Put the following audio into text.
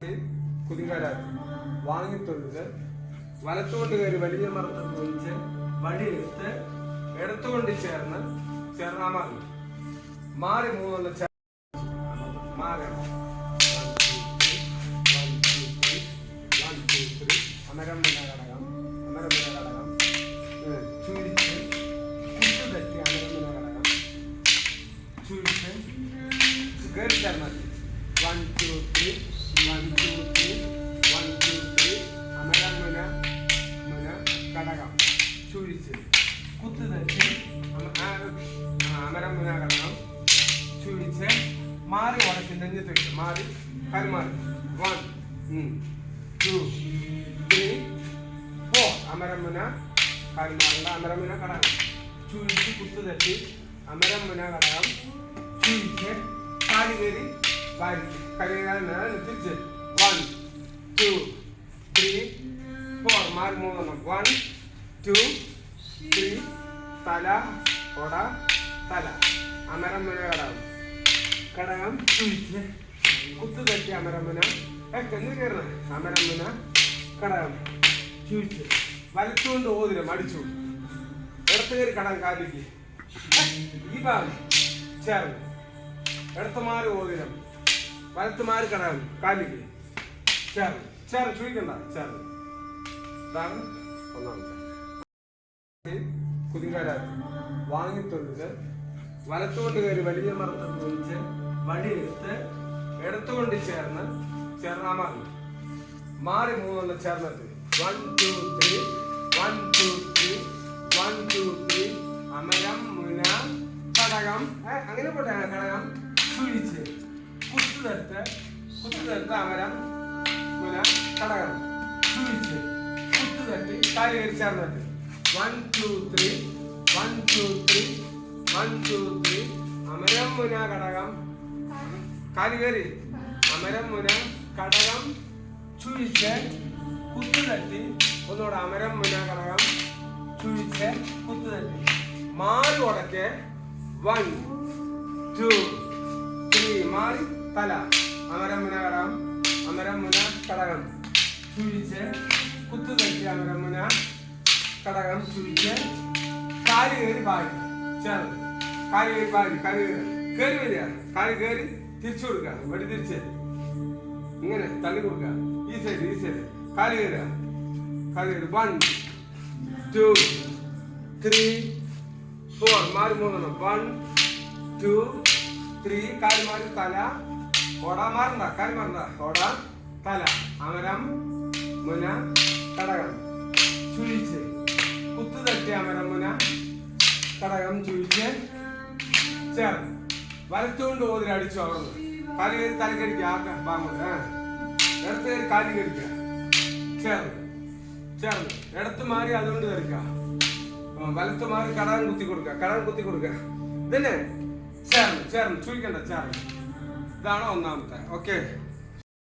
കുതിങ്കാലാക്കി വാങ്ങിത്തൊഴുത് വലത്തുകൊണ്ട് കയറി വലിയ മർദ്ദം ഒഴിച്ച് വടിയെടുത്ത് ഇടത്തുകൊണ്ട് ചേർന്നാ മാറി മൂന്നുള്ള അമരം ഘടകം ചുഴിച്ച് കുത്തുതട്ടി അമരം ഘടകം ചുഴിച്ച് കയറി ചേർന്നാൽ 1 2 3 1 2 3 1 2 3 അമരമുന ഘടകം ചുഴിച്ച് കുത്തുതട്ടി അമരമുന ഘടകം ചുഴിച്ച് മാറി ഉടച്ച് നെഞ്ഞിട്ട് മാറി കൈമാറി 1 2 3 4 അമരമുന കൈമാറേണ്ട അമരമുന ഘടകം ചുഴിച്ച് കുത്തുതട്ടി അമരമുന ഘടകം ചുഴിച്ച് കാലി കയറി തിരിച്ച് 1 2 3 4 മാറി മൂന്നെണ്ണം 1 2 3 തല കൊട തല അമരമുന ഘടകം ചുഴിച്ച് കുത്തുതട്ടി അമരമുന കയറണ അമരമുന ഘടകം ചുഴിച്ച് വലത്തുകൊണ്ട് ഓതിരം അടിച്ചു ഇടത്ത് കയറി കടം കാലിക്ക് ഈ ഭാഗം ചേർന്ന് ഇടത്ത് മാറി ഓതിരം വലത്ത് മാറി കടകം കാലിക്ക് ചേർന്ന് ചുഴിക്കണ്ട ചേർന്ന് ഇതാണ് ഒന്നാമത്തെ കുതിങ്കാലാക്കി വാങ്ങിത്തൊഴുത് വലത്തുകൊണ്ട് കയറി വലിയ മർദ്ദം ഒഴിച്ച് വടിയെടുത്ത് ഇടത്തുകൊണ്ട് ചേർന്നാ മാറി മൂന്നുള്ള ചേർന്നിട്ട് 1 2 3 1 2 3 1 2 3 അമരം മുന ഘടകം അങ്ങനെ പോട്ടെ ഘടകം ചുഴിച്ച് കുത്തുതട്ട് അമരം മുന ഘടകം ചുഴിച്ച് കുത്തുതട്ടി കാലി കയറി ചേർന്നിട്ട് 1 2 3 1 2 3 1 2 3 അമരം മുന ഘടകം കാലി കയറി അമരം മുന ഘടകം ചുഴിച്ച് കുത്തുതട്ടി ഒന്നുകൂടെ അമരം മുന ഘടകം ചുഴിച്ച് കുത്തുതട്ടി മാറി ഉടക്കെ 1 2 3 മാറി തല അമരം മുന ഘടകം അമരം മുന ഘടകം ചുഴിച്ച് കുത്തുതട്ടി അമരം മുന ഘടകം ചുഴിച്ച് കാലി കയറി പാടി ചേർന്ന് കാലി കയറി പാടി കയറി വരിക കാലി കയറി തിരിച്ചു കൊടുക്കുക വടി തിരിച്ച് ഇങ്ങനെ തള്ളി കൊടുക്കുക ഈ സൈഡ് കാലി കയറുക 1 2 3 4 മാറി മൂന്നെണ്ണം 1 2 3 കാലി മാറി തല ഓട മാറണ്ട കാലി മാറണ്ട ഓട തല അമരം മുന ഘടകം ചുഴിച്ച് കുത്തുതട്ടി അമരം മുന ഘടകം ചുഴിച്ച് ചേർന്ന് വലത്തുകൊണ്ട് ഓതിരി അടിച്ചു അവിടുന്ന് കാലി കയറി തലക്കടിക്കുക ഇടത്ത് കയറി കാലി കടിക്കുക ചേർന്ന് ഇടത്ത് മാറി അതുകൊണ്ട് തെറിക്കുക വലത്ത് മാറി കടകം കുത്തി കൊടുക്കുക ഇതന്നെ ചേർന്ന് ചുഴിക്കണ്ട ചേർന്ന് ഇതാണ് ഒന്നാമത്തെ ഓക്കെ